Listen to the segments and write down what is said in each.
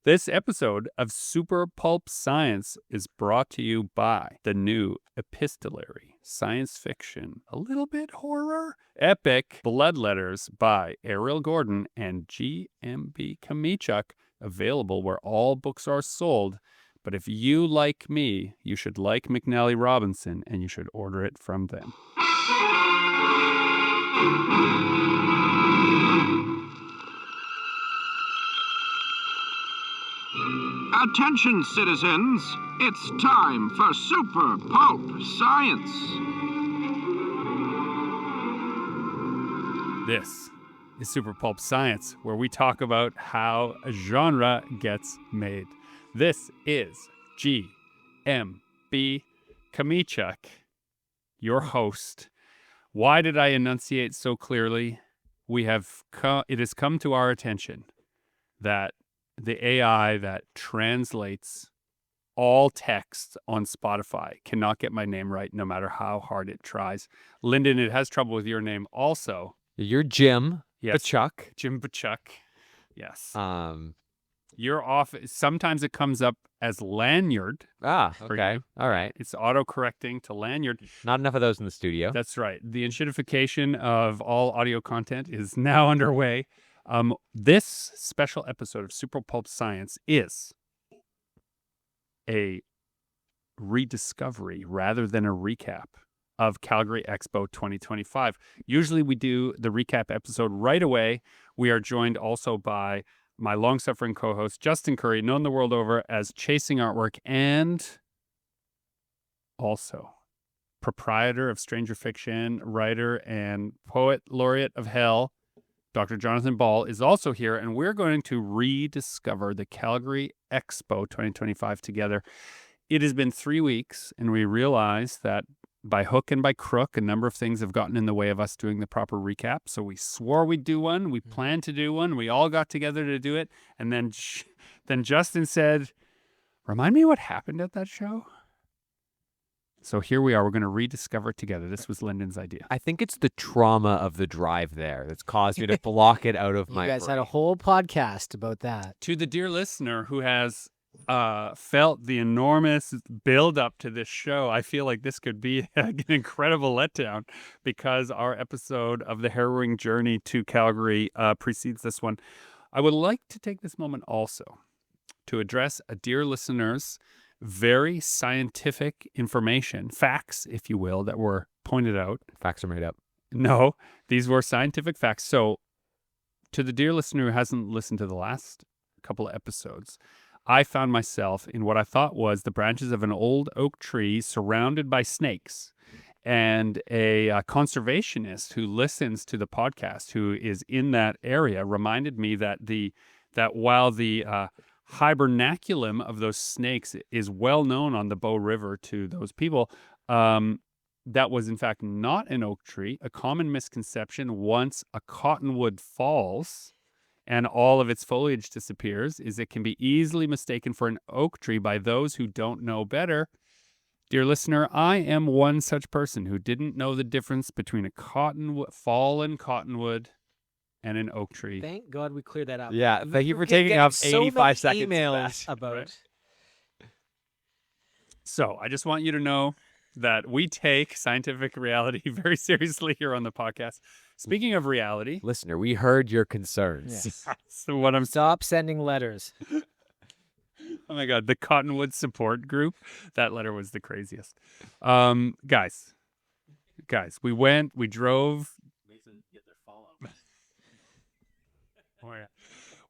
This episode of Super Pulp Science is brought to you by the new epistolary science fiction, a little bit horror, epic Blood Letters by Ariel Gordon and G.M.B. Kamichuk, available where all books are sold. But if you like me, you should like McNally Robinson, and you should order it from them. Attention, citizens. It's time for Super Pulp Science. This is Super Pulp Science, where we talk about how a genre gets made. This is G.M.B. Kamichuk, your host. Why did I enunciate so clearly? It has come to our attention that the AI that translates all text on Spotify cannot get my name right no matter how hard it tries. Lyndon, it has trouble with your name also. You're Jim Bachuk. Jim Bachuk. Yes. You're off. Sometimes it comes up as Lanyard. Okay. All right. It's auto-correcting to Lanyard. Not enough of those in the studio. That's right. The enshittification of all audio content is now underway. This special episode of Super Pulp Science is a rediscovery rather than a recap of Calgary Expo 2025. Usually we do the recap episode right away. We are joined also by my long-suffering co-host, Justin Curry, known the world over as Chasing Artwork, and also proprietor of Stranger Fiction, writer and poet laureate of Hell, Dr. Jonathan Ball, is also here, and we're going to rediscover the Calgary Expo 2025 together. It has been 3 weeks, and we realize that by hook and by crook, a number of things have gotten in the way of us doing the proper recap. So we swore we'd do one. We planned to do one. We all got together to do it. And then Justin said, remind me what happened at that show? So here we are. We're going to rediscover it together. This was Lyndon's idea. I think it's the trauma of the drive there that's caused me to block it out of my You guys brain. had a whole podcast about that. To the dear listener who has felt the enormous build up to this show, I feel like this could be an incredible letdown because our episode of the harrowing journey to Calgary precedes this one. I would like to take this moment also to address a dear listener's very scientific information, facts, if you will, that were pointed out. Facts are made up. No, these were scientific facts. So to the dear listener who hasn't listened to the last couple of episodes, I found myself in what I thought was the branches of an old oak tree surrounded by snakes. And a conservationist who listens to the podcast, who is in that area, reminded me that while the hibernaculum of those snakes is well known on the Bow River to those people, that was in fact not an oak tree. A common misconception once a cottonwood falls and all of its foliage disappears is it can be easily mistaken for an oak tree by those who don't know better. Dear listener, I am one such person who didn't know the difference between a fallen cottonwood and an oak tree. Thank God we cleared that up. Yeah, thank you for We're taking getting up so 85 many seconds of emails that. about. Right. So I just want you to know that we take scientific reality very seriously here on the podcast. Speaking of reality, Listener, we heard your concerns. Yes. so what I'm Stop sending letters. Oh my God, the Cottonwood Support Group. That letter was the craziest. Guys, we drove. Oh, yeah.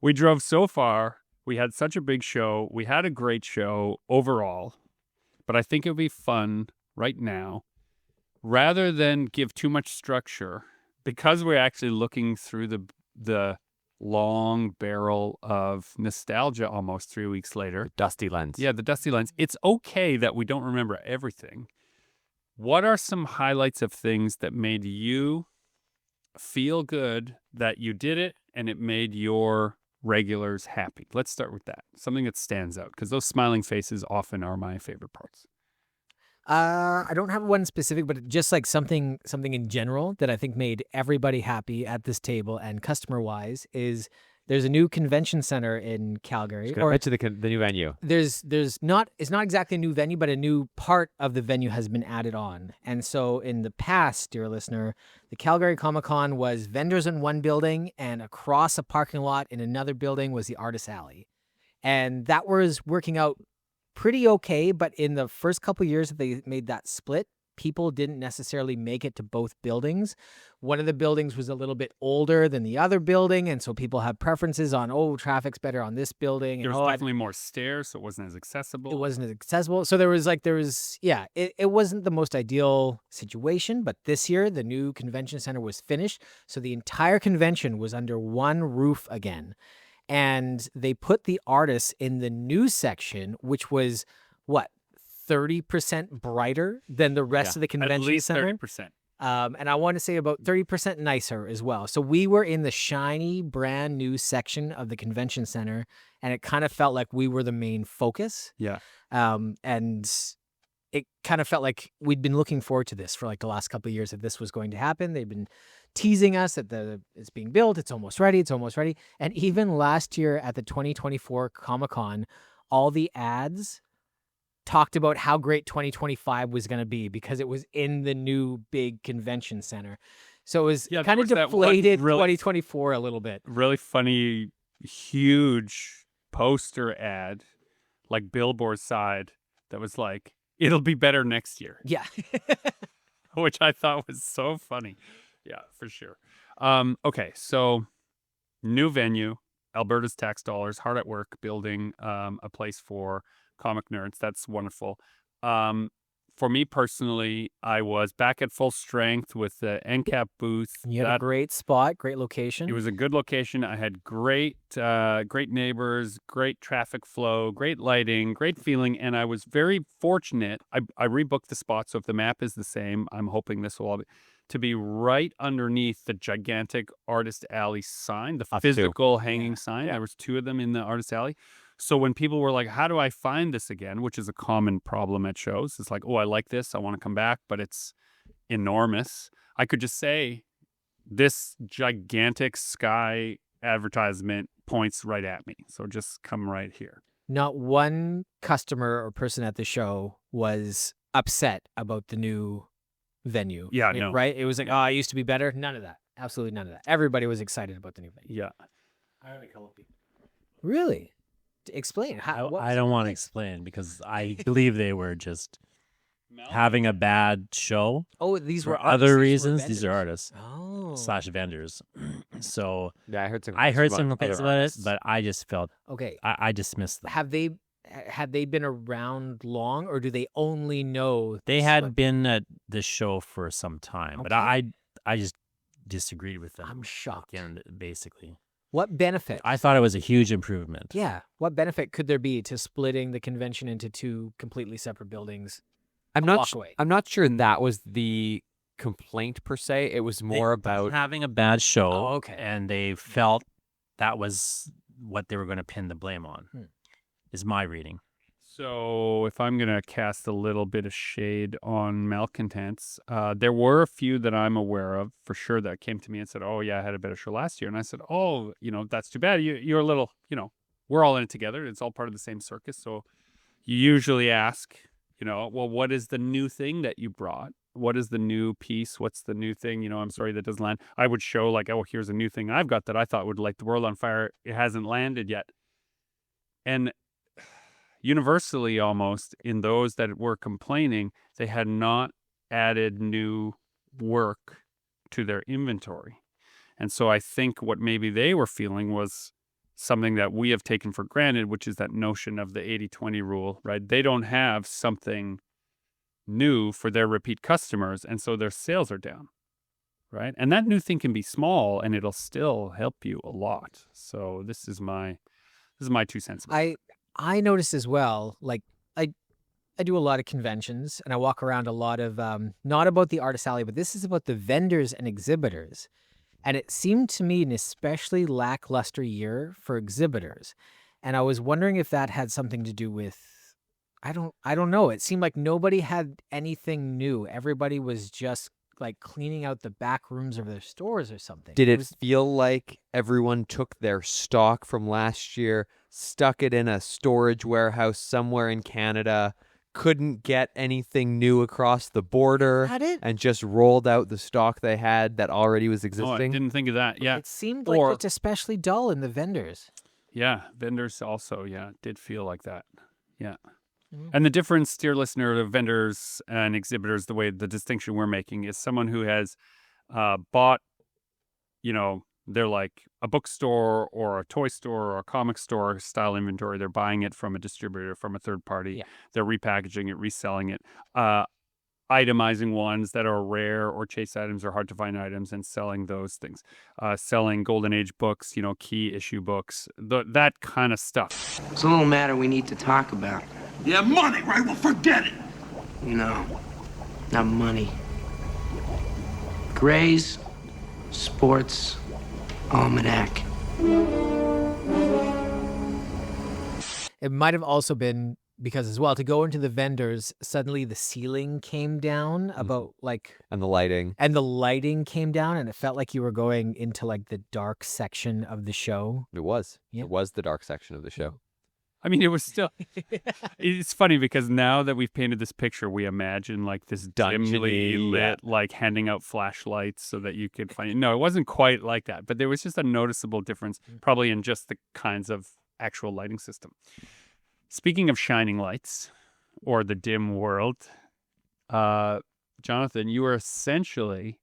We drove so far. We had such a big show. We had a great show overall, but I think it would be fun right now, rather than give too much structure, because we're actually looking through the long barrel of nostalgia almost 3 weeks later. Dusty lens. Yeah, the dusty lens. It's okay that we don't remember everything. What are some highlights of things that made you feel good that you did it and it made your regulars happy? Let's start with that. Something that stands out, because those smiling faces often are my favorite parts. I don't have one specific, but just like something in general that I think made everybody happy at this table and customer wise is There's a new convention center in Calgary. Just gonna mention the new venue. There's not, it's not exactly a new venue, but a new part of the venue has been added on. And so in the past, dear listener, the Calgary Comic-Con was vendors in one building, and across a parking lot in another building was the Artist Alley. And that was working out pretty okay, but in the first couple years that they made that split, people didn't necessarily make it to both buildings. One of the buildings was a little bit older than the other building, and so people have preferences on, oh, traffic's better on this building. There And, was oh, definitely more stairs, so it wasn't as accessible. it wasn't as accessible. So it wasn't the most ideal situation, but this year the new convention center was finished. So the entire convention was under one roof again. And they put the artists in the new section, which was what, 30% brighter than the rest of the At convention least center. 30%. And I want to say about 30% nicer as well. So we were in the shiny, brand new section of the convention center, and it kind of felt like we were the main focus. Yeah. And it kind of felt like we'd been looking forward to this for like the last couple of years, that this was going to happen. They've been teasing us that it's being built, it's almost ready, it's almost ready. And even last year at the 2024 Comic-Con, all the ads talked about how great 2025 was going to be because it was in the new big convention center. So it was Yeah, kind there of was that one deflated really- 2024 a little bit. Really funny, huge poster ad, like billboard side, that was like, it'll be better next year, Yeah. which I thought was so funny. Yeah, for sure. Okay, so new venue, Alberta's tax dollars, hard at work building a place for comic nerds. That's wonderful. For me personally, I was back at full strength with the NCAP booth. You had a great spot, great location. It was a good location. I had great neighbors, great traffic flow, great lighting, great feeling, and I was very fortunate. I rebooked the spot, so if the map is the same, I'm hoping this will all be to be right underneath the gigantic Artist Alley sign, the Us too. physical hanging sign. There was 2 of them in the Artist Alley. So when people were like, how do I find this again? Which is a common problem at shows. It's like, oh, I like this. I want to come back, but it's enormous. I could just say this gigantic sky advertisement points right at me. So just come right here. Not one customer or person at the show was upset about the new venue. Yeah, no. Right? It was like, oh, it used to be better. None of that. Absolutely none of that. Everybody was excited about the new venue. Yeah. Really? Explain. How, I don't want to explain because I believe they were just having a bad show Oh, these were for artists, other these were reasons. These are vendors. artists Oh. / vendors. So Yeah, I heard some. I heard some other complaints about it, artists. but I just felt Okay. I dismissed them. Have they been around long, or do they only know They this had one? been at the show for some time, but Okay. I just disagreed with them. I'm shocked. Again, basically, What benefit? I thought it was a huge improvement. Yeah. What benefit could there be to splitting the convention into 2 completely separate buildings? I'm a not. walk away. I'm not sure that was the complaint per se. It was more about. having a bad show. Oh, okay. And they felt that was what they were going to pin the blame on. Is my reading. So if I'm going to cast a little bit of shade on malcontents, there were a few that I'm aware of for sure that came to me and said, oh, yeah, I had a better show last year. And I said, oh, that's too bad. You're a little, we're all in it together. It's all part of the same circus. So you usually ask, well, what is the new thing that you brought? What is the new piece? What's the new thing? I'm sorry that doesn't land. I would show like, oh, here's a new thing I've got that I thought would light the world on fire. It hasn't landed yet. And universally almost in those that were complaining, they had not added new work to their inventory. And so I think what maybe they were feeling was something that we have taken for granted, which is that notion of the 80-20 rule, right? They don't have something new for their repeat customers, and so their sales are down, right? And that new thing can be small, and it'll still help you a lot. So this is my 2 cents. I noticed as well, like I do a lot of conventions and I walk around a lot of, not about the Artist Alley, but this is about the vendors and exhibitors. And it seemed to me an especially lackluster year for exhibitors. And I was wondering if that had something to do with, I don't know. It seemed like nobody had anything new. Everybody was just like cleaning out the back rooms of their stores or something. Did it was feel like everyone took their stock from last year, stuck it in a storage warehouse somewhere in Canada, couldn't get anything new across the border, that it? and just rolled out the stock they had that already was Oh, I existing? didn't think of that. Yeah. It seemed Or- like just especially dull in the vendors. Yeah, vendors also, did feel like that. Yeah. Mhm. And the difference, dear listener, of vendors and exhibitors, the distinction we're making is someone who has bought, they're like a bookstore or a toy store or a comic store style inventory. They're buying it from a distributor, from a third party. Yeah. They're repackaging it, reselling it. Itemizing ones that are rare or chase items or hard to find items and selling those things. Selling Golden Age books, key issue books, that kind of stuff. It's a little matter we need to talk about. Yeah, money, right? Well, forget it. No, not money. Gray's Sports Almanac. It might have also been because as well, to go into the vendors, suddenly the ceiling came down about like, And the lighting. and the lighting came down, and it felt like you were going into like the dark section of the show. It was. Yeah. It was the dark section of the show. I mean, it was still. It's funny because now that we've painted this picture, we imagine like this dimly Dungeony, lit, like handing out flashlights so that you could find it. No, it wasn't quite like that, but there was just a noticeable difference, probably in just the kinds of actual lighting system. Speaking of shining lights or the dim world, Jonathan, you were essentially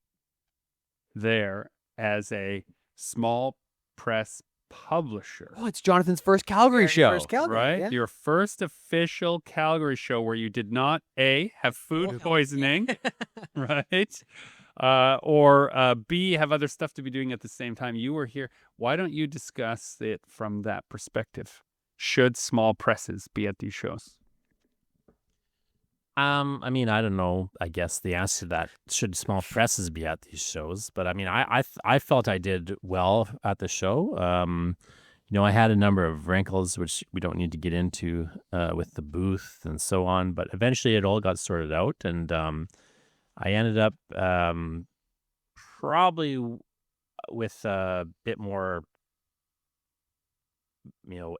there as a small press publisher. Oh, it's Jonathan's first Calgary show. First Calgary, Right? yeah. Your first official Calgary show where you did not A, have food poisoning, right? Or B, have other stuff to be doing at the same time. You were here. Why don't you discuss it from that perspective? Should small presses be at these shows? I mean, I don't know. I guess the answer to that, should small presses be at these shows? But I mean, I felt I did well at the show. I had a number of wrinkles, which we don't need to get into with the booth and so on. But eventually, it all got sorted out, and I ended up probably with a bit more,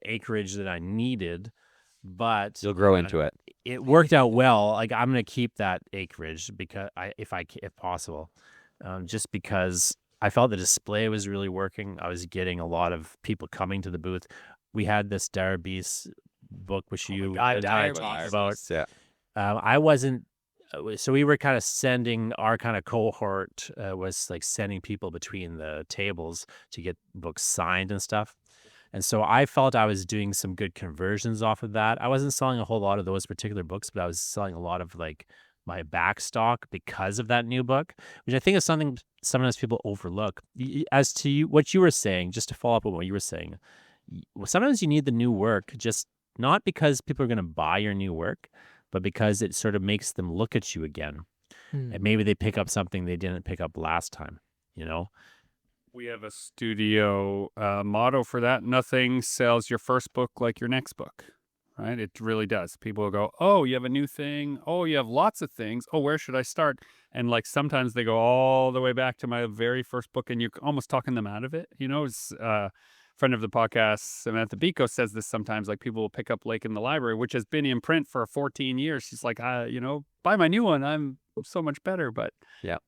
acreage than I needed. But You'll grow into it. it worked out well. Like, I'm gonna keep that acreage because if possible, just because I felt the display was really working. I was getting a lot of people coming to the booth. We had this Darby's book, which you and I talked about. Yeah. I wasn't. So we were kind of sending our kind of cohort was like sending people between the tables to get books signed and stuff. And so I felt I was doing some good conversions off of that. I wasn't selling a whole lot of those particular books, but I was selling a lot of like my back stock because of that new book, which I think is something sometimes people overlook. As to what you were saying, just to follow up on what you were saying, sometimes you need the new work, just not because people are going to buy your new work, but because it sort of makes them look at you again. And maybe they pick up something they didn't pick up last time, We have a studio motto for that. Nothing sells your first book like your next book, right? It really does. People will go, oh, you have a new thing. Oh, you have lots of things. Oh, where should I start? And like sometimes they go all the way back to my very first book and you're almost talking them out of it. It's friend of the podcast, Samantha Biko, says this sometimes, like people will pick up Lake in the Library, which has been in print for 14 years. She's like, buy my new one. I'm so much better. But, Yeah.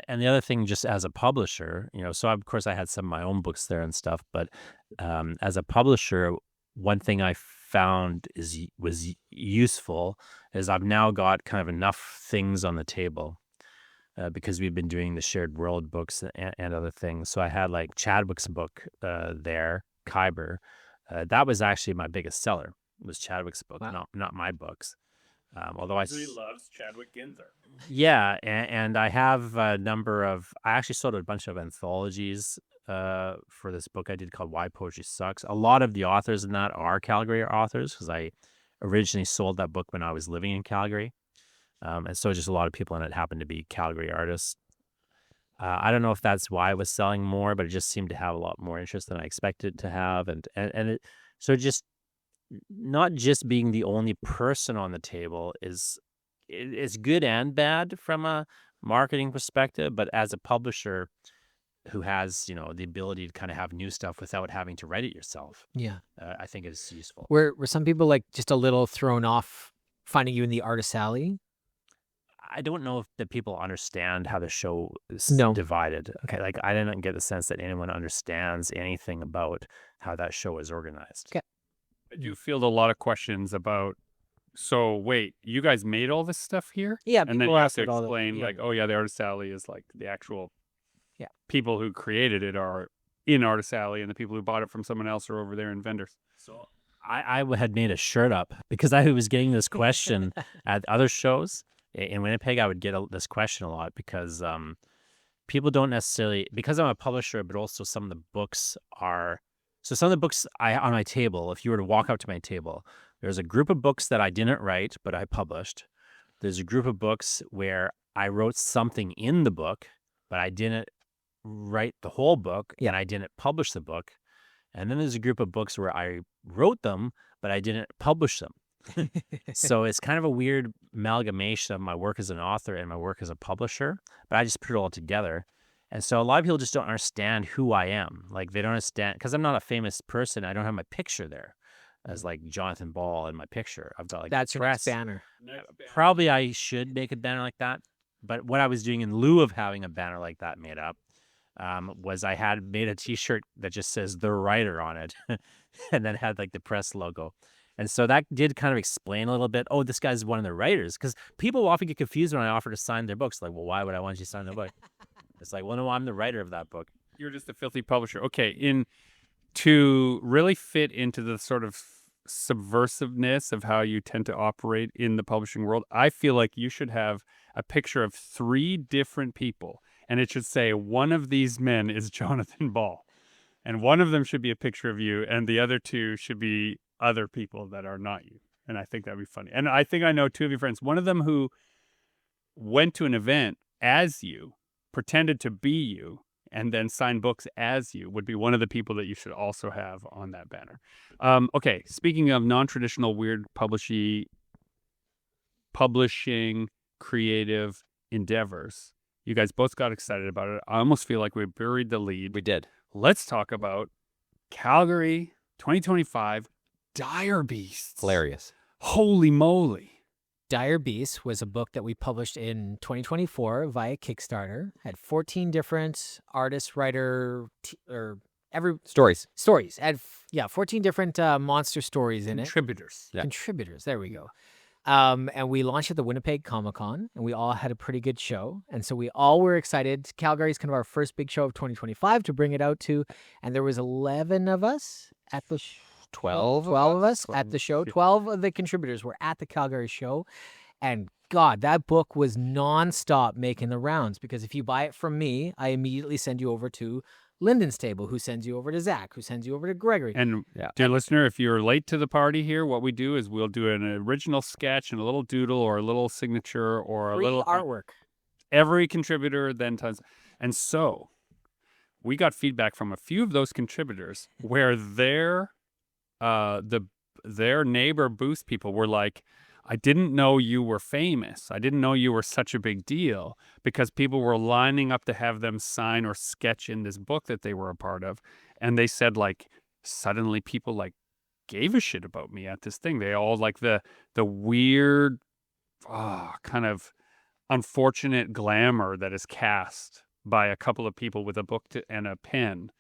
And the other thing, just as a publisher, so of course I had some of my own books there and stuff, but as a publisher, one thing I found was useful is I've now got kind of enough things on the table because we've been doing the shared world books and other things. So I had like Chadwick's book there, Kyber. That was actually my biggest seller, was Chadwick's book, Wow. not my books. Although He loves Chadwick Ginzer. yeah, and I have a number of. I actually sold a bunch of anthologies for this book I did called Why Poetry Sucks. A lot of the authors in that are Calgary authors because I originally sold that book when I was living in Calgary, and so just a lot of people in it happened to be Calgary artists. I don't know if that's why I was selling more, but it just seemed to have a lot more interest than I expected to have, and so just not just being the only person on the table is good and bad from a marketing perspective, but as a publisher who has, the ability to kind of have new stuff without having to write it yourself, Yeah. I think is useful. Were some people like just a little thrown off finding you in the artist alley? I don't know if the people understand how the show is No. divided. Okay. Like, I didn't get the sense that anyone understands anything about how that show is organized. Okay. I do field a lot of questions about, so wait, you guys made all this stuff here? Yeah, And then people you have ask to it all the- explain, yeah. like, oh yeah, the Artist Alley is like the actual Yeah. people who created it are in Artist Alley, and the people who bought it from someone else are over there in vendors. So I had made a shirt up because I was getting this question at other shows. In Winnipeg, I would get this question a lot because people don't necessarily, because I'm a publisher, but also some of the books are, so some of the books on my table, if you were to walk up to my table, there's a group of books that I didn't write, but I published. There's a group of books where I wrote something in the book, but I didn't write the whole book, and I didn't publish the book. And then there's a group of books where I wrote them, but I didn't publish them. So it's kind of a weird amalgamation of my work as an author and my work as a publisher, but I just put it all together. And so a lot of people just don't understand who I am. Like, they don't understand, because I'm not a famous person. I don't have my picture there as like Jonathan Ball in my picture. I've got like That's your next press. banner. Probably I should make a banner like that. But what I was doing in lieu of having a banner like that made up was I had made a T-shirt that just says "The Writer" on it, and then had like the press logo. And so that did kind of explain a little bit. Oh, this guy's one of the writers, because people often get confused when I offer to sign their books. Like, well, why would I want you to sign the book? It's like, well, no, I'm the writer of that book. You're just a filthy publisher. Okay, to really fit into the sort of subversiveness of how you tend to operate in the publishing world, I feel like you should have a picture of 3 different people, and it should say one of these men is Jonathan Ball, and one of them should be a picture of you, and the other 2 should be other people that are not you. And I think that'd be funny. And I think I know 2 of your friends. One of them who went to an event as you, pretended to be you, and then signed books as you would be one of the people that you should also have on that banner. Okay, speaking of non-traditional weird publishing creative endeavors, you guys both got excited about it. I almost feel like we buried the lead. We did. Let's talk about Calgary 2025 Dire Beasts. Hilarious. Holy moly. Dire Beasts was a book that we published in 2024 via Kickstarter. Had 14 different artists, Stories. stories. Had 14 different monster stories in it. Contributors. Yeah. Contributors. There we go. And we launched at the Winnipeg Comic-Con, and we all had a pretty good show. And so we all were excited. Calgary is kind of our first big show of 2025 to bring it out to. And there was 11 of us at the 12 of us at the show. 12 of the contributors were at the Calgary show. And God, that book was nonstop making the rounds, because if you buy it from me, I immediately send you over to Lyndon's table, who sends you over to Zach, who sends you over to Gregory. And dear listener, if you're late to the party here, what we do is we'll do an original sketch and a little doodle or a little signature or Free a little artwork. Every contributor then tons. And so we got feedback from a few of those contributors where their neighbor booth people were like, I didn't know you were famous. I didn't know you were such a big deal, because people were lining up to have them sign or sketch in this book that they were a part of. And they said, like, suddenly people like gave a shit about me at this thing. They all like the weird, kind of unfortunate glamour that is cast by a couple of people with a book and a pen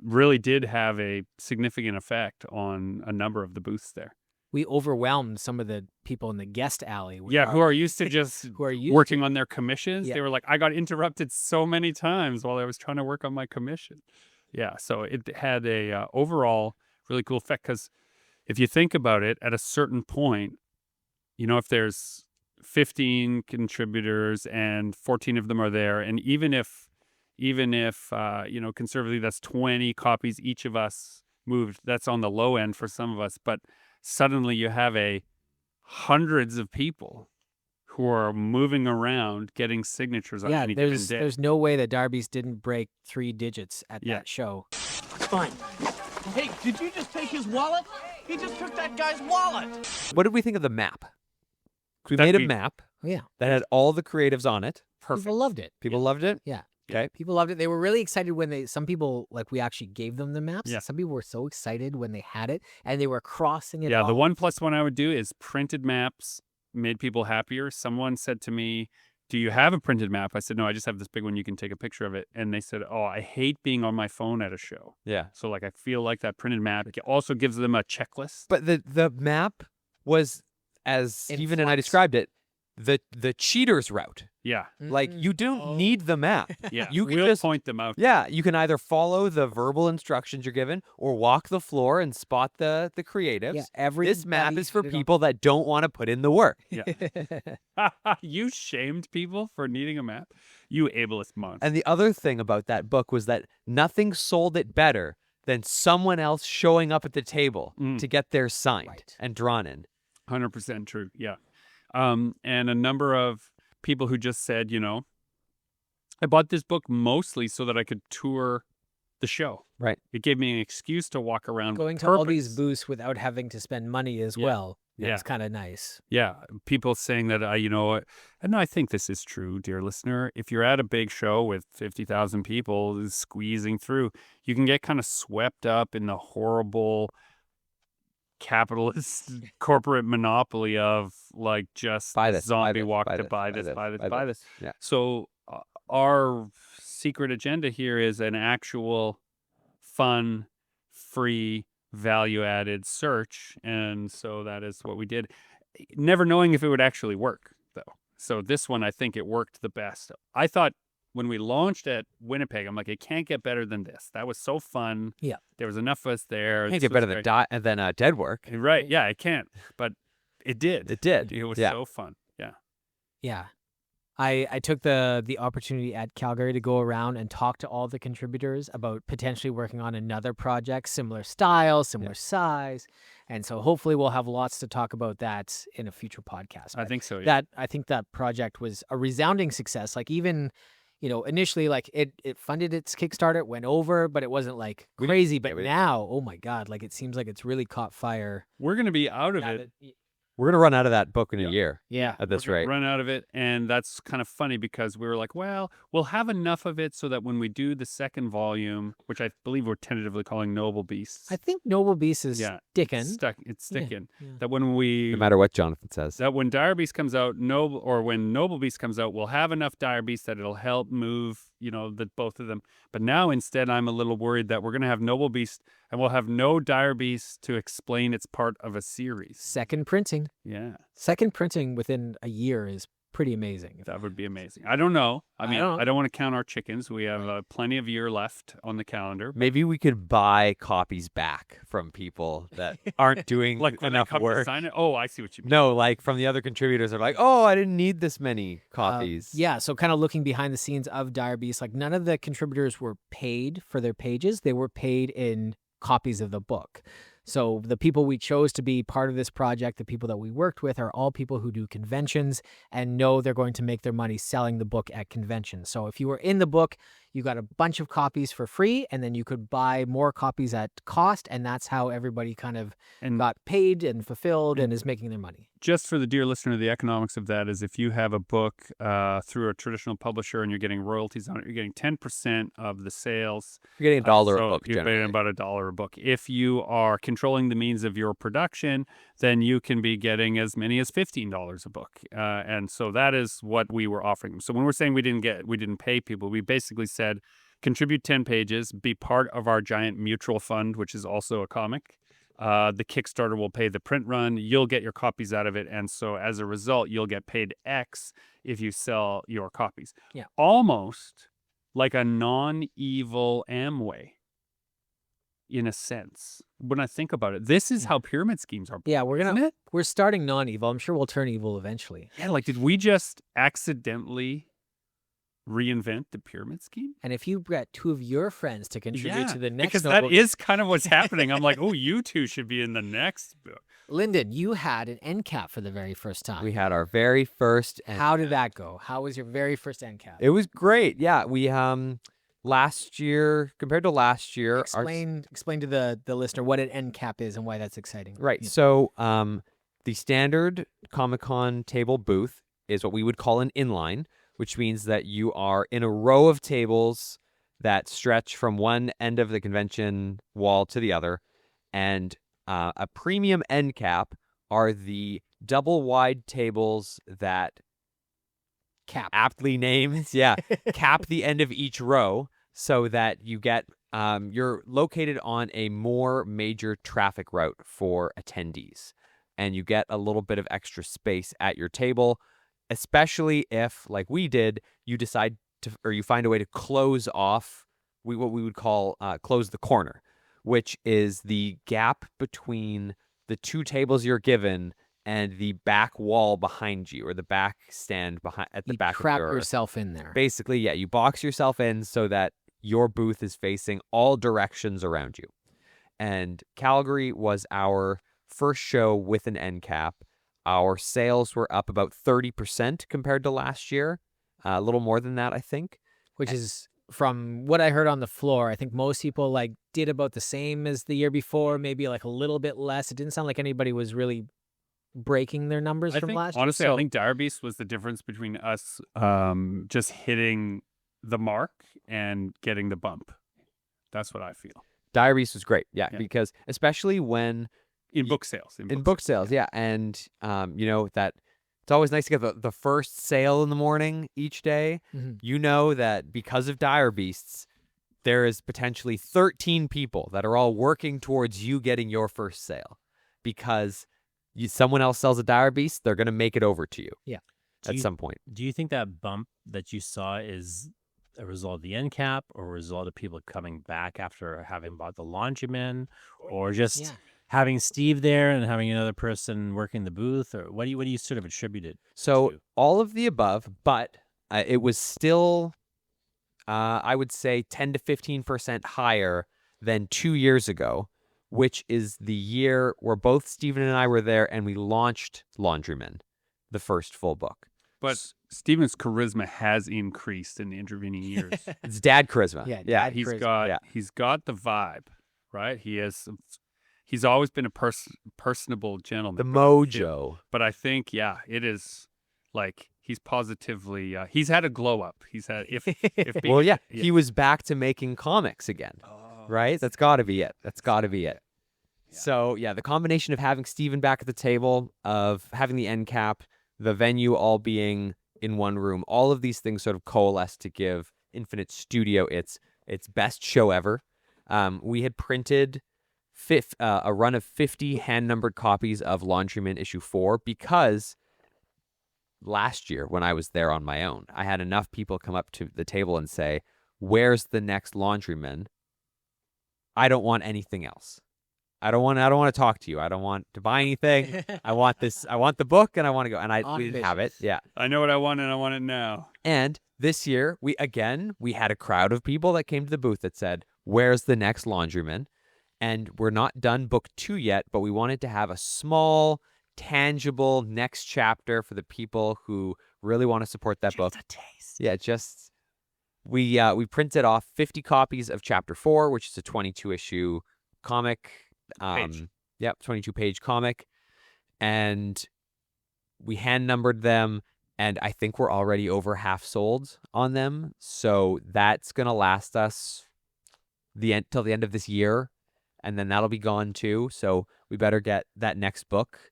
really did have a significant effect on a number of the booths there. We overwhelmed some of the people in the guest alley. with Yeah, our- who are used to just who are used working on their commissions. Yeah. They were like, I got interrupted so many times while I was trying to work on my commission. Yeah, so it had a overall really cool effect, because if you think about it, at a certain point, if there's 15 contributors and 14 of them are there, and even if conservatively that's 20 copies each of us moved, that's on the low end for some of us, but suddenly you have hundreds of people who are moving around getting signatures on any given day. there's no way that Darby's didn't break 3 digits at Yeah. that show. It's fine. Hey, did you just take his wallet? He just took that guy's wallet. What did we think of the map? We That'd made a be- map. Oh, yeah. that had all the creatives on it. People loved it. People loved it. Yeah. Okay. People loved it. They were really excited when some people, like, we actually gave them the maps. Yeah. Some people were so excited when they had it and they were crossing it Yeah, the off. 1+1 I would do is printed maps made people happier. Someone said to me, "Do you have a printed map?" I said, "No, I just have this big one. You can take a picture of it." And they said, "Oh, I hate being on my phone at a show." Yeah. So like I feel like that printed map also gives them a checklist. But the map was, as In Stephen and I flux. described it, the cheater's route. Yeah. Like, you don't need the map. Yeah. You can we'll just point them out. Yeah, you can either follow the verbal instructions you're given or walk the floor and spot the creatives. Yeah, This map everybody is for had it on- people that don't want to put in the work. You shamed people for needing a map. You ableist monster. And the other thing about that book was that nothing sold it better than someone else showing up at the table to get theirs signed Right. and drawn in. 100% true. Yeah. And a number of people who just said, I bought this book mostly so that I could tour the show. Right. It gave me an excuse to walk around. Going with to all these purpose. booths without having to spend money as Yeah. well. Yeah. It's kind of nice. Yeah, people saying that, and I think this is true, dear listener. If you're at a big show with 50,000 people squeezing through, you can get kind of swept up in the horrible capitalist corporate monopoly of like just Buy this, buy zombie this, walk buy to this, buy buy this, this, buy this, buy buy this. this. Yeah. So our secret agenda here is an actual fun, free, value-added search, and so that is what we did, never knowing if it would actually work, though. So this one, I think it worked the best. I thought when we launched at Winnipeg, I'm like, it can't get better than this. That was so fun. Yeah. There was enough of us there. Can't This get was better great. than Dead Work. Right, yeah, it can't, but it did. It did. It was Yeah. so fun. Yeah. Yeah. I took the opportunity at Calgary to go around and talk to all the contributors about potentially working on another project, similar style, similar size. And so hopefully we'll have lots to talk about that in a future podcast. I But think so, yeah. I think that project was a resounding success. Like even, initially like it funded its Kickstarter, it went over, but it wasn't like crazy. But now, oh my God, like it seems like it's really caught fire. We're going to be out of Now it. that- We're going to run out of that book in a year Yeah. at this We're gonna rate. run out of it, and that's kind of funny because we were like, well, we'll have enough of it so that when we do the second volume, which I believe we're tentatively calling Noble Beasts, I think Noble Beast is sticking. it's sticking. Yeah. That when we No matter what Jonathan says. that when Dire Beast comes out, when Noble Beast comes out, we'll have enough Dire Beasts that it'll help move, both of them. But now instead, I'm a little worried that we're gonna have Noble Beast and we'll have no Dire Beast to explain it's part of a series. Second printing. Yeah, Second printing within a year is pretty amazing. that would be amazing. I don't know. I mean, don't know. I don't want to count our chickens. We have plenty of year left on the calendar. Maybe we could buy copies back from people that aren't doing Like when they enough come to work. sign it. Oh, I see what you mean. No, like from the other contributors are like, oh, I didn't need this many copies. Yeah, so kind of looking behind the scenes of Dire Beast, like none of the contributors were paid for their pages. They were paid in copies of the book. So the people we chose to be part of this project, the people that we worked with, are all people who do conventions and know they're going to make their money selling the book at conventions. So if you were in the book, you got a bunch of copies for free, and then you could buy more copies at cost, and that's how everybody kind of And got paid and fulfilled and is making their money. just for the dear listener, the economics of that is if you have a book through a traditional publisher and you're getting royalties on it, you're getting 10% of the sales. You're getting $1 So a book. you're generally. paying about $1 a book. If you are controlling the means of your production, then you can be getting as many as $15 a book. And so that is what we were offering them. So when we're saying we didn't pay people, we basically said, contribute 10 pages, be part of our giant mutual fund, which is also a comic. The Kickstarter will pay the print run. You'll get your copies out of it. And so as a result, you'll get paid X if you sell your copies. Yeah. Almost like a non-evil Amway, in a sense. When I think about it, this is how pyramid schemes are. Yeah, Isn't it? we're starting non-evil. I'm sure we'll turn evil eventually. Yeah, like did we just accidentally reinvent the pyramid scheme? And if you get two of your friends to contribute to the next because notebook, that is kind of what's happening. I'm like, oh, you two should be in the next book. Lyndon, you had an end cap for the very first time. We had our very first. How did that go? How was your very first end cap? It was great. Yeah, we last year compared to last year. Explain to the listener what an end cap is and why that's exciting. Right. Yeah. So the standard Comic-Con table booth is what we would call an inline, which means that you are in a row of tables that stretch from one end of the convention wall to the other. And a premium end cap are the double wide tables that aptly named, cap the end of each row so that you get you're located on a more major traffic route for attendees, and you get a little bit of extra space at your table, especially if, like we did, you decide to, or you find a way to close off what we would call close the corner, which is the gap between the two tables you're given and the back wall behind you, or the back stand behind at the back trap of your yourself in there. Basically, yeah, you box yourself in so that your booth is facing all directions around you. And Calgary was our first show with an end cap. Our sales were up about 30% compared to last year, a little more than that, I think. Which is, from what I heard on the floor, I think most people like did about the same as the year before, maybe like a little bit less. It didn't sound like anybody was really breaking their numbers from last year. Honestly, I think Dire Beast was the difference between us just hitting the mark and getting the bump. That's what I feel. Dire Beast was great, because especially when in book sales. In book sales, yeah. And, that it's always nice to get the first sale in the morning each day. Mm-hmm. You know that because of Dire Beasts, there is potentially 13 people that are all working towards you getting your first sale. Because someone else sells a Dire Beast, they're going to make it over to you at some point. Do you think that bump that you saw is a result of the end cap, or a result of people coming back after having bought the laundryman, or just having Steve there and having another person working the booth, or what do you sort of attribute it So to? all of the above, but it was still, I would say, 10 to 15% higher than 2 years ago, which is the year where both Stephen and I were there and we launched Laundryman, the first full book. But Steven's charisma has increased in the intervening years. It's dad charisma. Dad He's charisma. got the vibe, right? He's always been a personable gentleman. The mojo. But I think, it is like he's positively he's had a glow up. He's had He was back to making comics again. Right? That's got to be it. Yeah. So, the combination of having Steven back at the table, of having the end cap, the venue all being in one room, all of these things sort of coalesce to give Infinite Studio its best show ever. We had printed a run of 50 hand-numbered copies of Laundryman issue 4 because last year when I was there on my own, I had enough people come up to the table and say, "Where's the next Laundryman? I don't want anything else. I don't want to talk to you. I don't want to buy anything. I want this. I want the book, and I want to go." And we didn't have it. Yeah. I know what I want, and I want it now. And this year, we had a crowd of people that came to the booth that said, "Where's the next Laundryman?" And we're not done book 2 yet, but we wanted to have a small, tangible next chapter for the people who really want to support that book. Just a taste. Yeah, just we printed off 50 copies of chapter 4, which is a 22-issue comic. 22-page comic, and we hand numbered them, and I think we're already over half sold on them. So that's gonna last us till the end of this year, and then that'll be gone too. So we better get that next book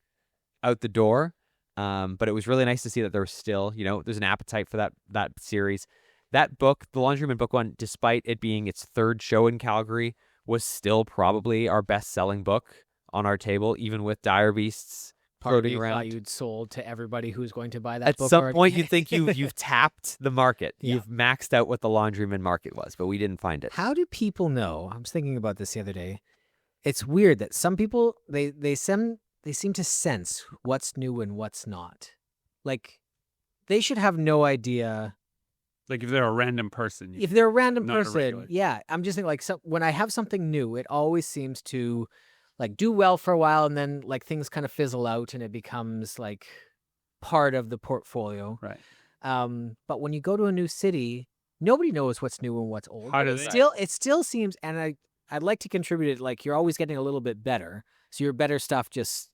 out the door. But it was really nice to see that there was still, there's an appetite for that series. That book, the Laundryman book one, despite it being its 3rd show in Calgary, was still probably our best-selling book on our table, even with Dire Beasts floating around. You'd sold to everybody who's going to buy that book. At some already. point, you'd think you've tapped the market. Yeah. You've maxed out what the Laundryman market was, but we didn't find it. How do people know? I was thinking about this the other day. It's weird that some people they seem to sense what's new and what's not. Like, they should have no idea. Like if they're a random person. If they're a random not a person, regular. I'm just thinking like when I have something new, it always seems to like do well for a while, and then like things kind of fizzle out, and it becomes like part of the portfolio. Right. But when you go to a new city, nobody knows what's new and what's old. How do they? It still seems, and I'd like to contribute it. Like, you're always getting a little bit better, so your better stuff just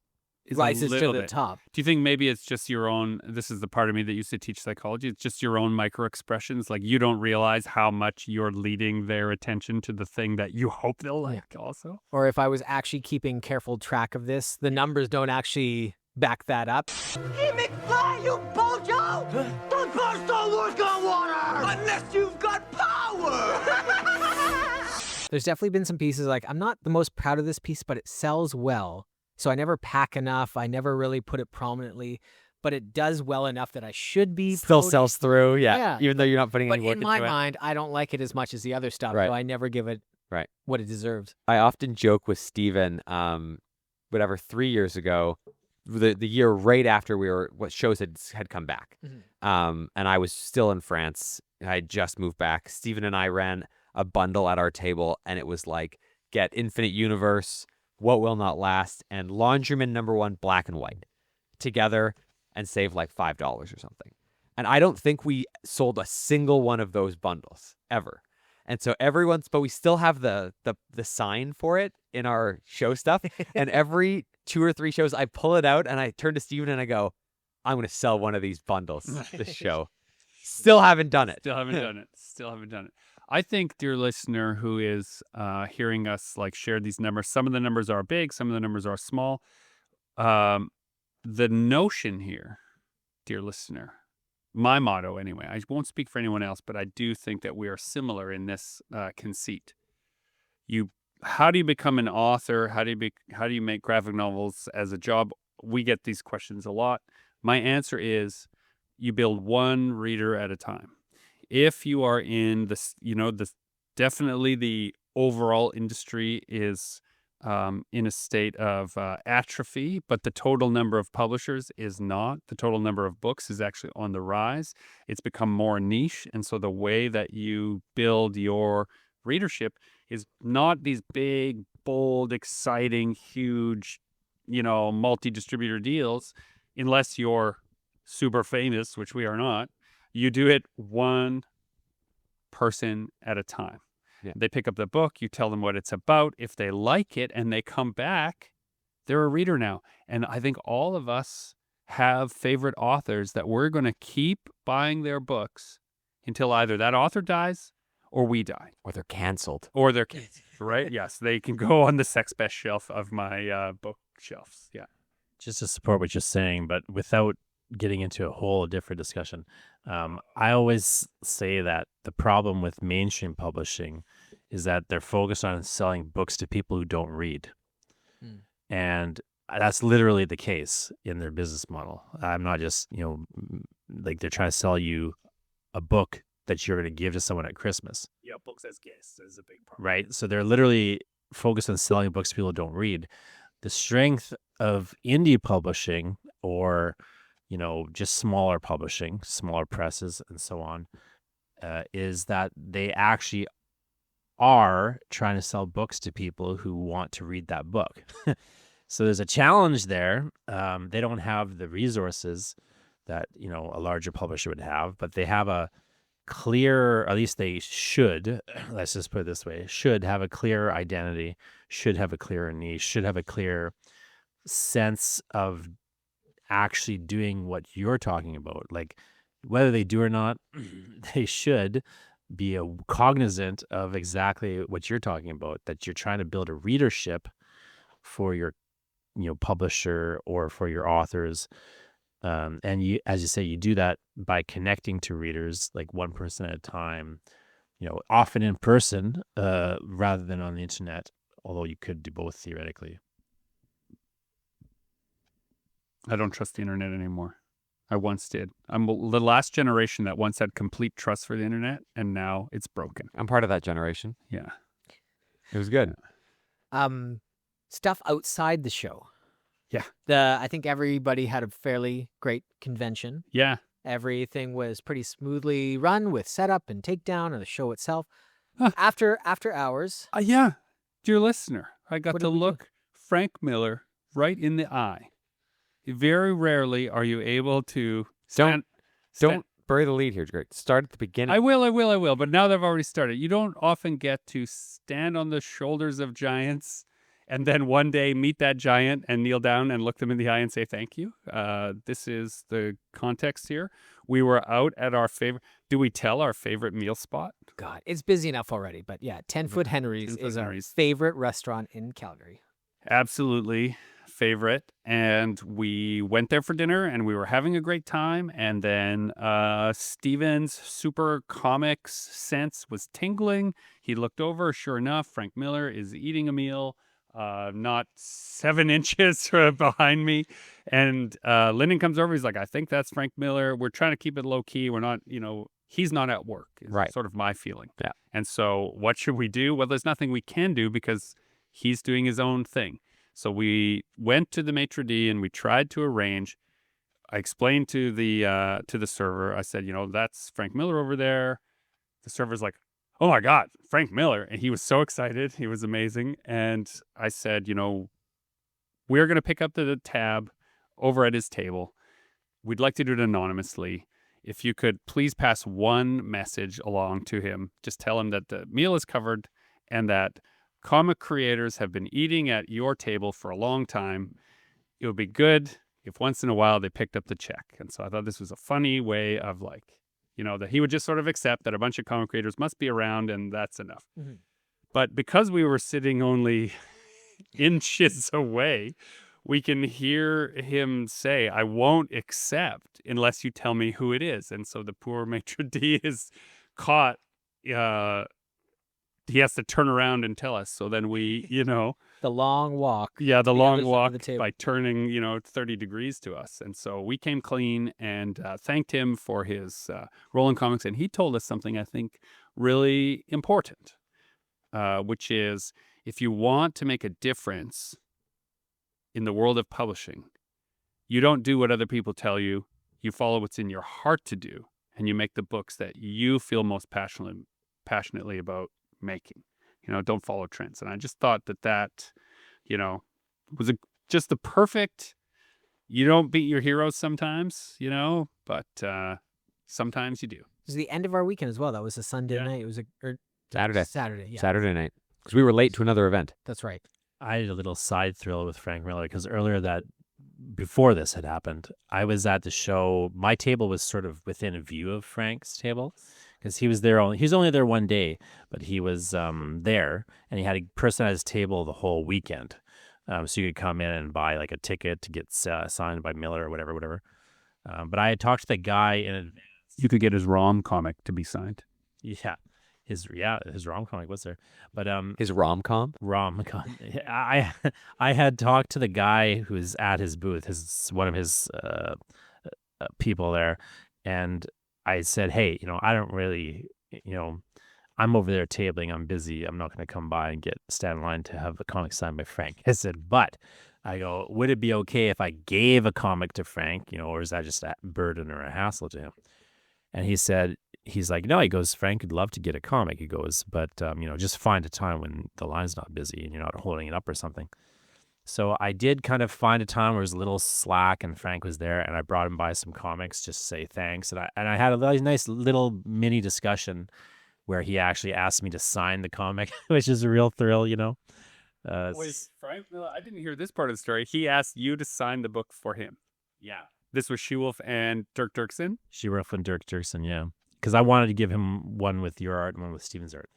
is rises a to little the bit. top. Do you think maybe it's just your own? This is the part of me that used to teach psychology. It's just your own micro expressions. Like you don't realize how much you're leading their attention to the thing that you hope they'll like. Also, Or if I was actually keeping careful track of this, the numbers don't actually back that up. Hey, McFly, you bojo! The cars don't work on water! Unless you've got power! There's definitely been some pieces like I'm not the most proud of this piece, but it sells well. So I never pack enough. I never really put it prominently, but it does well enough that I should be Still proud. sells through, Yeah. even though you're not putting But any work in my into it. mind, I don't like it as much as the other stuff, Right. so I never give it Right. what it deserves. I often joke with Steven, 3 years ago, the year right after what shows had come back. And I was still in France. I had just moved back. Steven and I ran a bundle at our table, and it was like, get Infinite Universe, What Will Not Last, and Laundryman #1 Black and White together and save like $5 or something. And I don't think we sold a single one of those bundles ever. And so but we still have the sign for it in our show stuff. And every 2 or 3 shows, I pull it out and I turn to Steven and I go, I'm going to sell one of these bundles this show. Still haven't done it. Still haven't done it. Still haven't done it. I think, dear listener, who is hearing us like share these numbers, some of the numbers are big, some of the numbers are small. The notion here, dear listener, my motto anyway, I won't speak for anyone else, but I do think that we are similar in this conceit. How do you become an author? How do you make graphic novels as a job? We get these questions a lot. My answer is you build one reader at a time. If you are in this, definitely the overall industry is in a state of atrophy, but the total number of publishers is not. The total number of books is actually on the rise. It's become more niche. And so the way that you build your readership is not these big, bold, exciting, huge, multi-distributor deals, unless you're super famous, which we are not. You do it one person at a time. Yeah. They pick up the book, you tell them what it's about. If they like it and they come back, they're a reader now. And I think all of us have favorite authors that we're going to keep buying their books until either that author dies or we die. Or they're canceled. Or they're canceled, right? Yes, they can go on the sex best shelf of my bookshelves. Yeah. Just to support what you're saying, but without getting into a whole different discussion, I always say that the problem with mainstream publishing is that they're focused on selling books to people who don't read. And that's literally the case in their business model. I'm not just, like they're trying to sell you a book that you're going to give to someone at Christmas. Yeah, books as gifts is a big part. Right? So they're literally focused on selling books to people who don't read. The strength of indie publishing or, just smaller publishing, smaller presses and so on, is that they actually are trying to sell books to people who want to read that book. So there's a challenge there. They don't have the resources that, a larger publisher would have, but they have a clear, at least they should, let's just put it this way, should have a clear identity, should have a clear niche, should have a clear sense of actually doing what you're talking about. Like whether they do or not, they should be cognizant of exactly what you're talking about, that you're trying to build a readership for your publisher or for your authors. And you, as you say, you do that by connecting to readers like one person at a time, often in person rather than on the internet, although you could do both theoretically. I don't trust the internet anymore. I once did. I'm the last generation that once had complete trust for the internet, and now it's broken. I'm part of that generation. Yeah. It was good. Stuff outside the show. Yeah. I think everybody had a fairly great convention. Yeah. Everything was pretty smoothly run with setup and takedown of the show itself. Huh. After hours. Yeah. Dear listener, I got What to did we do? look Frank Miller right in the eye. Very rarely are you able to Don't bury the lead here, Greg. Start at the beginning. I will. But now that I've already started, you don't often get to stand on the shoulders of giants and then one day meet that giant and kneel down and look them in the eye and say thank you. This is the context here. We were out at our favorite. Do we tell our favorite meal spot? God, it's busy enough already. But yeah, 10-Foot Henry's 10 Foot is our Henry's. favorite restaurant in Calgary. Absolutely favorite. And we went there for dinner and we were having a great time. And then Steven's super comics sense was tingling. He looked over. Sure enough, Frank Miller is eating a meal. Not 7 inches behind me. And Lyndon comes over. He's like, I think that's Frank Miller. We're trying to keep it low key. We're not, he's not at work. Is Right. sort of my feeling. Yeah. And so what should we do? Well, there's nothing we can do because he's doing his own thing. So we went to the maitre d' and we tried to arrange. I explained to the server. I said, that's Frank Miller over there. The server's like, oh my God, Frank Miller. And he was so excited. He was amazing. And I said, we're going to pick up the tab over at his table. We'd like to do it anonymously. If you could please pass one message along to him, just tell him that the meal is covered and that comic creators have been eating at your table for a long time. It would be good if once in a while they picked up the check. And so I thought this was a funny way of that he would just sort of accept that a bunch of comic creators must be around and that's enough. Mm-hmm. But because we were sitting only inches away, we can hear him say, I won't accept unless you tell me who it is. And so the poor maitre d' is caught. He has to turn around and tell us. So then we, The long walk. the the long other side of walk the table. by turning, 30 degrees to us. And so we came clean and thanked him for his role in comics. And he told us something I think really important, which is if you want to make a difference in the world of publishing, you don't do what other people tell you. You follow what's in your heart to do, and you make the books that you feel most passionately about making. Don't follow trends. And I just thought that was just the perfect. You don't beat your heroes sometimes, but sometimes you do. It was the end of our weekend as well. That was a Sunday Yeah. night. It was Saturday. Saturday, yeah. Saturday night. Because we were late to another event. That's right. I had a little side thrill with Frank Miller because before this had happened, I was at the show. My table was sort of within a view of Frank's table because he was there. He was only there one day, but he was there, and he had a person at his table the whole weekend. So you could come in and buy like a ticket to get signed by Miller or whatever. But I had talked to the guy in advance. You could get his ROM comic to be signed. Yeah. His rom comic was there, but His rom-com? rom I had talked to the guy who's at his booth, one of his people there, and I said, hey, I don't really, I'm over there tabling, I'm busy, I'm not going to come by and stand in line to have a comic signed by Frank. I said, but I go, would it be okay if I gave a comic to Frank, or is that just a burden or a hassle to him? And he's like, no, he goes, Frank would love to get a comic. He goes, but, just find a time when the line's not busy and you're not holding it up or something. So I did kind of find a time where it was a little slack and Frank was there, and I brought him by some comics just to say thanks. And I had a really nice little mini discussion where he actually asked me to sign the comic, which is a real thrill, Was Frank Miller? I didn't hear this part of the story. He asked you to sign the book for him. Yeah. This was Shewolf and Dirk Dirksen. She-Wolf and Dirk Dirksen, yeah. Because I wanted to give him one with your art and one with Steven's art.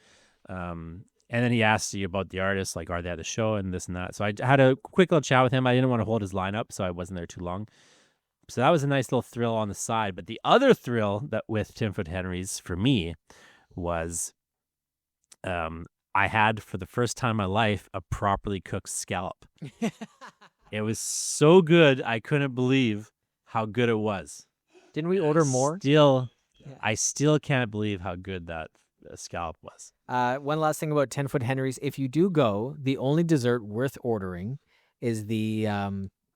And then he asked you about the artists, like, are they at the show and this and that. So I had a quick little chat with him. I didn't want to hold his line up, so I wasn't there too long. So that was a nice little thrill on the side. But the other thrill that with 10-Foot Henry's for me was I had, for the first time in my life, a properly cooked scallop. It was so good, I couldn't believe how good it was. Didn't we order more? I still can't believe how good that scallop was. One last thing about 10-Foot Henry's. If you do go, the only dessert worth ordering is the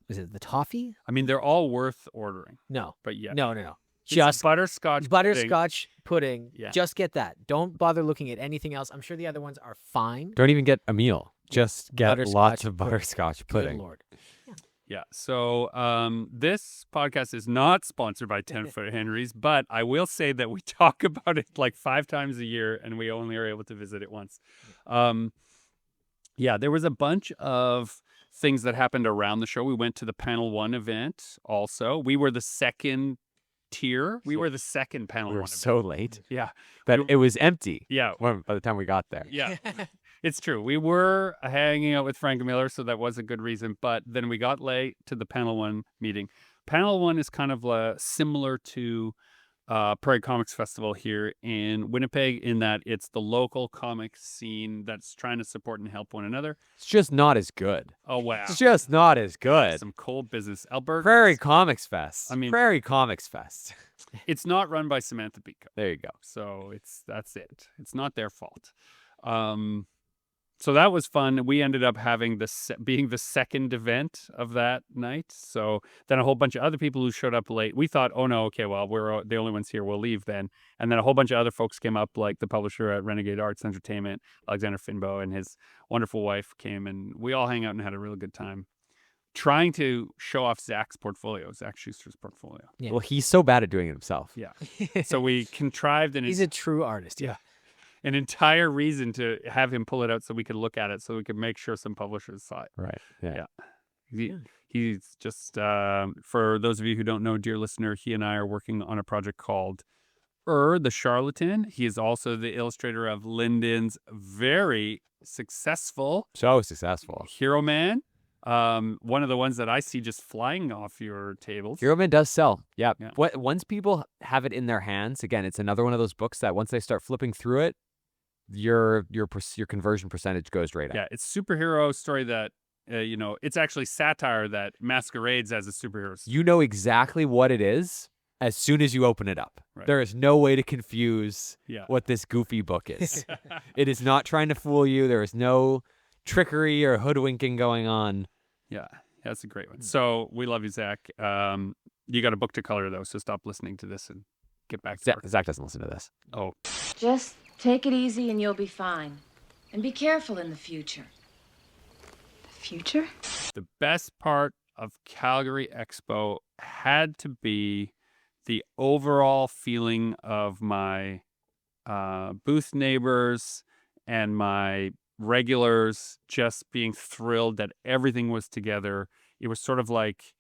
is it the toffee? I mean, they're all worth ordering, No. but yeah. No. It's Just butterscotch pudding. Yeah. Just get that. Don't bother looking at anything else. I'm sure the other ones are fine. Don't even get a meal. Just get Butterscotch lots of pudding. butterscotch pudding. Good Lord. Yeah. So this podcast is not sponsored by 10-Foot Henry's, but I will say that we talk about it like 5 times a year, and we only are able to visit it once. Yeah, there was a bunch of things that happened around the show. We went to the Panel 1 event also. We were the second tier. We were the second Panel We 1 were event. so late Yeah. that We- it was empty. Yeah. By the time we got there. Yeah. It's true. We were hanging out with Frank Miller, so that was a good reason. But then we got late to the Panel 1 meeting. Panel 1 is kind of similar to Prairie Comics Festival here in Winnipeg in that it's the local comic scene that's trying to support and help one another. It's just not as good. Oh, wow. It's just not as good. Some cold business. Alberta. Prairie Comics Fest. I mean- Prairie Comics Fest. It's not run by Samantha Pico. There you go. So that's it. It's not their fault. So that was fun. We ended up having being the second event of that night. So then a whole bunch of other people who showed up late. We thought, oh no, okay, well we're the only ones here. We'll leave then. And then a whole bunch of other folks came up, like the publisher at Renegade Arts Entertainment, Alexander Finbow, and his wonderful wife came, and we all hang out and had a really good time, trying to show off Zach Schuster's portfolio. Yeah. Well, he's so bad at doing it himself. Yeah. So we contrived He's a true artist. Yeah. an entire reason to have him pull it out so we could look at it, so we could make sure some publishers saw it. Right. Yeah. He's just, for those of you who don't know, dear listener, he and I are working on a project called The Charlatan. He is also the illustrator of Lyndon's very successful So successful. Hero Man. One of the ones that I see just flying off your tables. Hero Man does sell. Yeah. Yeah. Once people have it in their hands, again, it's another one of those books that once they start flipping through it, your conversion percentage goes right up. Yeah, it's superhero story that, it's actually satire that masquerades as a superhero story. You know exactly what it is as soon as you open it up. Right. There is no way to confuse Yeah. what this goofy book is. It is not trying to fool you. There is no trickery or hoodwinking going on. Yeah, that's a great one. So we love you, Zach. You got a book to color, though, so stop listening to this and get back to work. Zach doesn't listen to this. Oh, Just take it easy and you'll be fine. And be careful in the future. The future? the best part of Calgary Expo had to be the overall feeling of my booth neighbors and my regulars just being thrilled that everything was together. It was sort of like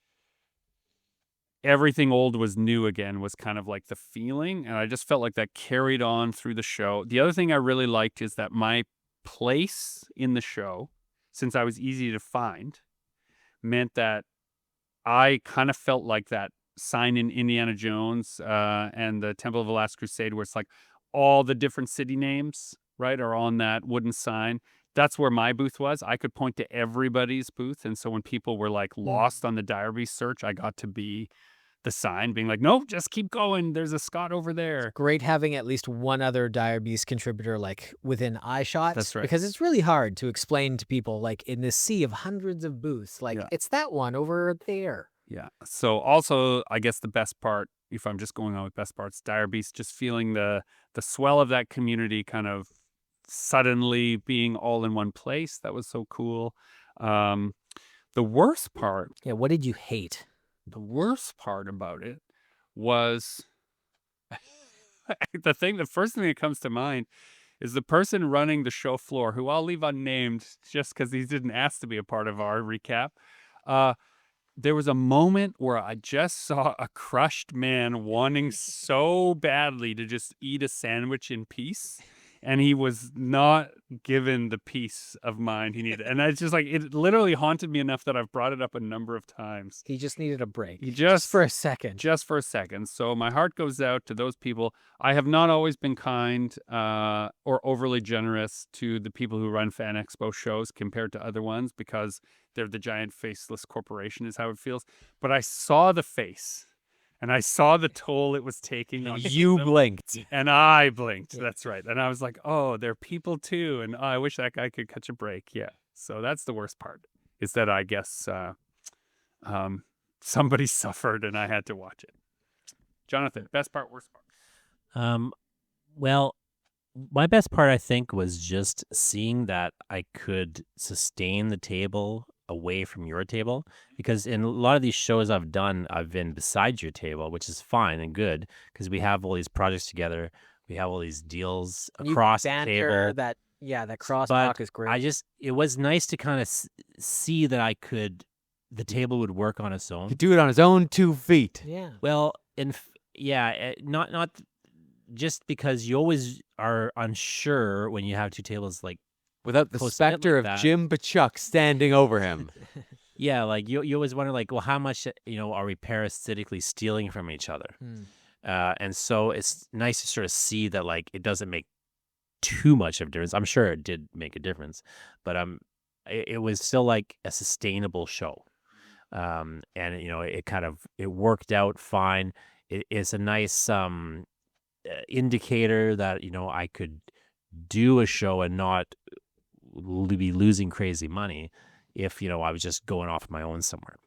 everything old was new again, was kind of like the feeling. And I just felt like that carried on through the show. The other thing I really liked is that my place in the show, since I was easy to find, meant that I kind of felt like that sign in Indiana Jones and the Temple of the Last Crusade, where it's like all the different city names, right, are on that wooden sign. That's where my booth was. I could point to everybody's booth. And so when people were like lost on the Diary search, I got to be the sign being like, no, just keep going. There's a Scott over there. Great having at least one other Dire Beast contributor like within eyeshot. That's right. Because it's really hard to explain to people like in this sea of hundreds of booths, like Yeah. it's that one over there. Yeah. So also, I guess the best part, if I'm just going on with best parts, Dire Beast, just feeling the swell of that community kind of suddenly being all in one place. That was so cool. The worst part, Yeah, what did you hate? the worst part about it was the first thing that comes to mind is the person running the show floor, who I'll leave unnamed just because he didn't ask to be a part of our recap. There was a moment where I just saw a crushed man wanting so badly to just eat a sandwich in peace. And he was not given the peace of mind he needed. And it's just like, it literally haunted me enough that I've brought it up a number of times. He just needed a break. He just for a second. Just for a second. So my heart goes out to those people. I have not always been kind or overly generous to the people who run Fan Expo shows compared to other ones, because they're the giant faceless corporation is how it feels. But I saw the face. And I saw the toll it was taking on You them. blinked. And I blinked. That's right. And I was like, oh, they're people too. And I wish that guy could catch a break. Yeah. So that's the worst part, is that I guess somebody suffered and I had to watch it. Jonathan, best part, worst part. Well, my best part, I think, was just seeing that I could sustain the table away from your table, because in a lot of these shows I've done, I've been beside your table, which is fine and good because we have all these projects together. We have all these deals You across the banter table. that Yeah, that crosstalk But is great. it was nice to kind of see that the table would work on its He own. could do it on his own 2 feet. Yeah. Well, not just because you always are unsure when you have two tables like Without the close knit specter like of that. Jim Bachuk standing over him. Yeah, like you always wonder like, well, how much are we parasitically stealing from each other? Hmm. And so it's nice to sort of see that like it doesn't make too much of a difference. I'm sure it did make a difference, but it was still like a sustainable show. And it worked out fine. It's a nice indicator that I could do a show and not be losing crazy money if I was just going off my own somewhere.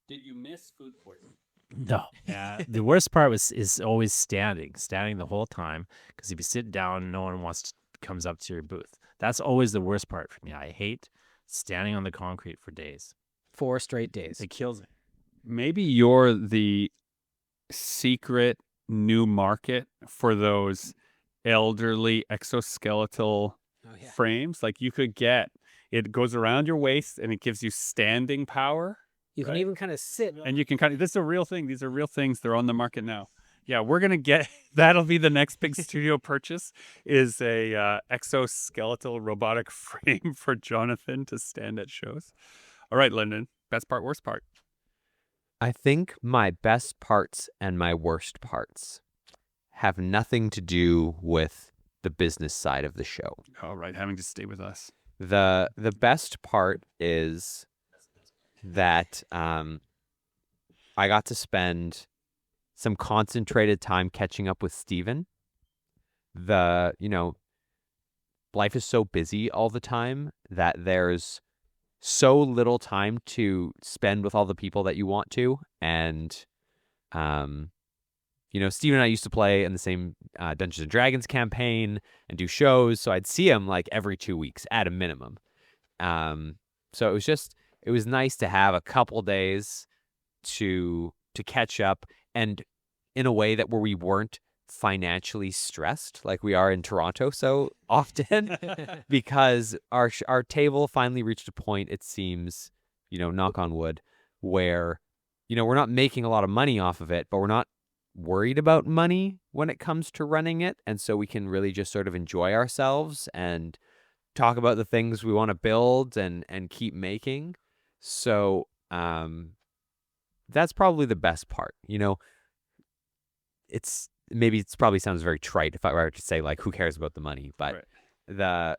Did you miss food poisoning? No. The worst part is always standing the whole time, because if you sit down, no one comes up to your booth. That's always the worst part for me. I hate standing on the concrete for days. 4 straight days. It kills me. Maybe you're the secret new market for those elderly exoskeletal frames. Like you could get, it goes around your waist and it gives you standing power. You can even kind of sit. And you can this is a real thing. These are real things. They're on the market now. Yeah, we're going to get, that'll be the next big studio purchase, is a exoskeletal robotic frame for Jonathan to stand at shows. All right, Lyndon, best part, worst part. I think my best parts and my worst parts have nothing to do with the business side of the show. All right, having to stay with us. The best part is that I got to spend some concentrated time catching up with Steven. Life is so busy all the time that there's so little time to spend with all the people that you want to. And, Steven and I used to play in the same Dungeons and Dragons campaign and do shows. So I'd see him like every 2 weeks at a minimum. So it was nice to have a couple days to catch up, and in a way that where we weren't financially stressed like we are in Toronto so often, because our table finally reached a point, it seems, knock on wood, where, we're not making a lot of money off of it, but we're not worried about money when it comes to running it. And so we can really just sort of enjoy ourselves and talk about the things we want to build and keep making. So that's probably the best part. It's probably sounds very trite if I were to say like, who cares about the money, but right.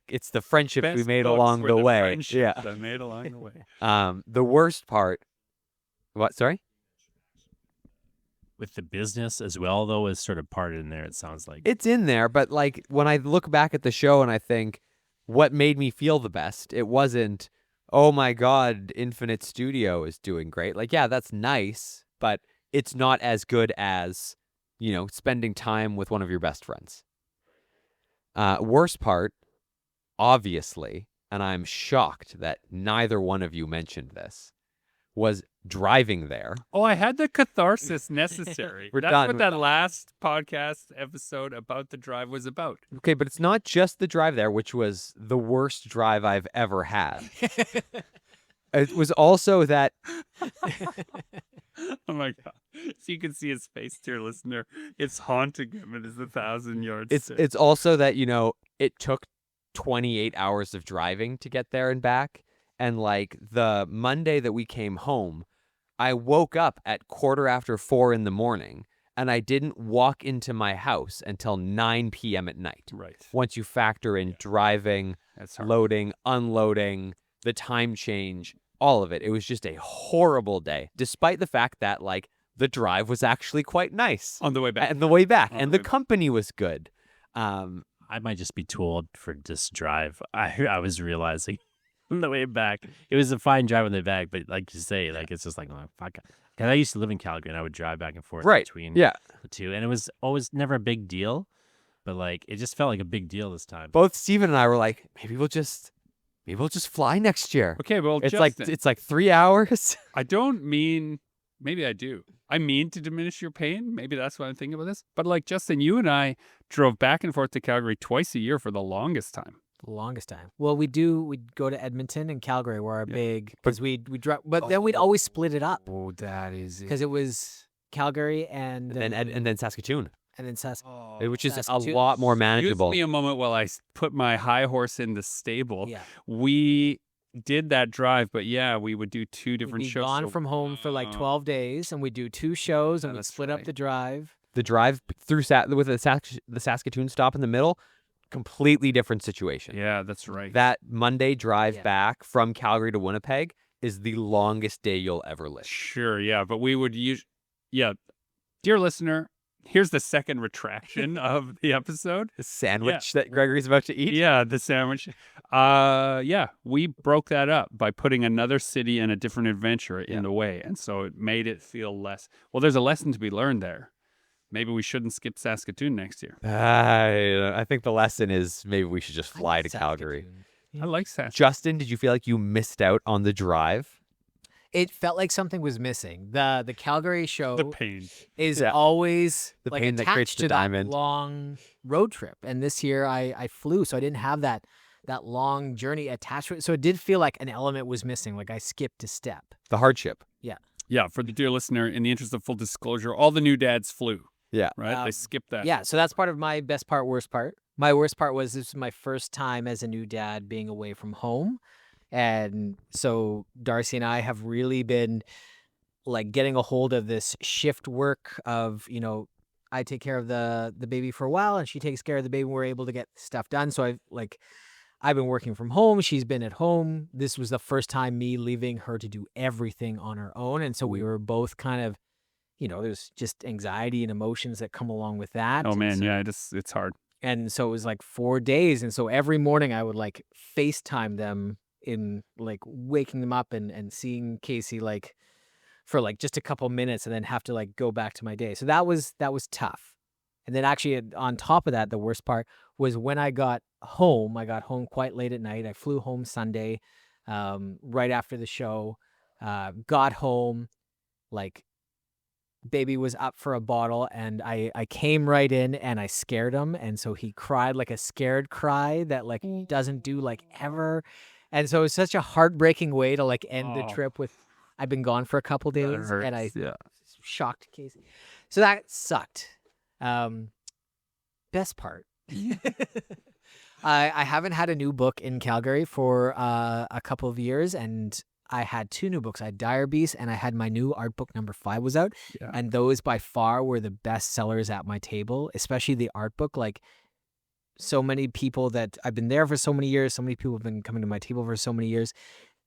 It's the friendships we made along the way. Yeah, I made along the way. The worst part. What? Sorry. With the business as well, though, is sort of part in there. It sounds like it's in there, but like when I look back at the show and I think, what made me feel the best? It wasn't, oh my God, Infinite Studio is doing great. Like, yeah, that's nice, but it's not as good as, spending time with one of your best friends. Worst part, obviously, and I'm shocked that neither one of you mentioned this, was driving there. Oh, I had the catharsis necessary. We're That's done. what that last podcast episode about the drive was about. Okay, but it's not just the drive there, which was the worst drive I've ever had. It was also that... Oh my God. So you can see his face, dear listener. It's haunting him. It is 1,000 yards. It's also that, it took 28 hours of driving to get there and back. And like the Monday that we came home, I woke up at 4:15 in the morning, and I didn't walk into my house until 9 p.m. at night. Right. Once you factor in driving, loading, unloading, the time change, all of it. It was just a horrible day, despite the fact that like the drive was actually quite nice. On the way back. And the company was good. I might just be too old for this drive. I was realizing on the way back. It was a fine drive on the way back, but like you say, like it's just like, oh, fuck. Because I used to live in Calgary and I would drive back and forth between the two. And it was always never a big deal, but like it just felt like a big deal this time. Both Steven and I were like, maybe we'll just fly next year. Okay, well, it's like 3 hours. I don't mean maybe I do. I mean to diminish your pain. Maybe that's why I'm thinking about this. But like Justin, you and I drove back and forth to Calgary twice a year for the longest time. The longest time. Well, we'd go to Edmonton and Calgary were our big, because we drove, but then we'd always split it up Oh, that is it. because it was Calgary and then Saskatoon, and then Oh, which is a Saskatoon. lot more Give manageable. me a moment while I put my high horse in the stable. Yeah. We did that drive, but yeah, we would do two We'd different be shows. gone so- from home for like 12 days, and we'd do 2 shows, and Yeah, we'd that's split up right. the drive. The drive through with the Saskatoon stop in the middle, completely different situation. Yeah, that's right. That Monday drive Yeah. back from Calgary to Winnipeg is the longest day you'll ever live. Sure, yeah, but we would use, yeah, dear listener, here's the second retraction of the episode. The sandwich that Gregory's about to eat. Yeah, the sandwich. Yeah, we broke that up by putting another city and a different adventure in the way, and so it made it feel less. Well, there's a lesson to be learned there. Maybe we shouldn't skip Saskatoon next year. I think the lesson is maybe we should just fly to Calgary. I like Saskatoon. Justin, did you feel like you missed out on the drive? It felt like something was missing. The Calgary show The pain. is Yeah. always The like pain that attached creates the to diamond. that long road trip. And this year I flew, so I didn't have that long journey attached to it. So it did feel like an element was missing, like I skipped a step. The hardship. Yeah, for the dear listener, in the interest of full disclosure, all the new dads flew, Yeah. right? They skipped that. Yeah, so that's part of my best part, worst part. My worst part was this was my first time as a new dad being away from home. And so Darcy and I have really been like getting a hold of this shift work of, I take care of the baby for a while and she takes care of the baby. We're able to get stuff done. So I've been working from home. She's been at home. This was the first time me leaving her to do everything on her own. And so we were both kind of, there's just anxiety and emotions that come along with that. Oh man, So- yeah, it's hard. And so it was like 4 days. And so every morning I would like FaceTime them in like waking them up and seeing Casey like for like just a couple minutes and then have to like go back to my day. So that was tough. And then actually on top of that, the worst part was when I got home quite late at night. I flew home Sunday, right after the show, got home, like baby was up for a bottle and I came right in and I scared him. And so he cried like a scared cry that like doesn't do like ever. And so it was such a heartbreaking way to like end the Oh. trip with, I've been gone for a couple That days and I hurts, yeah. shocked Casey. So that sucked. Best part. I haven't had a new book in Calgary for a couple of years, and I had 2 new books. I had Dire Beast, and I had my new art book number 5 was out, Yeah. and those by far were the best sellers at my table, especially the art book. Like so many people that I've been there for so many years, so many people have been coming to my table for so many years.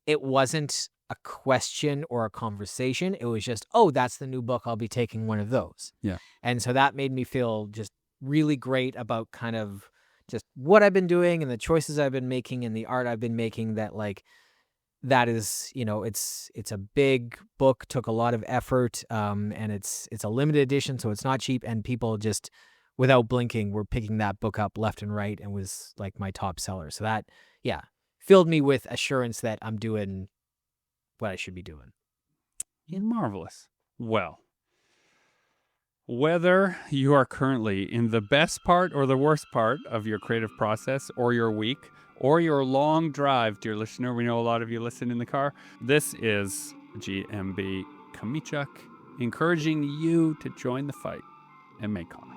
It wasn't a question or a conversation. It was just, oh, that's the new book. I'll be taking one of those. Yeah. And so that made me feel just really great about kind of just what I've been doing and the choices I've been making and the art I've been making, that like that is, it's a big book, took a lot of effort, and it's a limited edition, so it's not cheap, and people just without blinking were picking that book up left and right and was like my top seller. So that, yeah, filled me with assurance that I'm doing what I should be doing. Marvelous. Well, whether you are currently in the best part or the worst part of your creative process or your week or your long drive, dear listener, we know a lot of you listen in the car. This is GMB Kamichuk encouraging you to join the fight and make comics.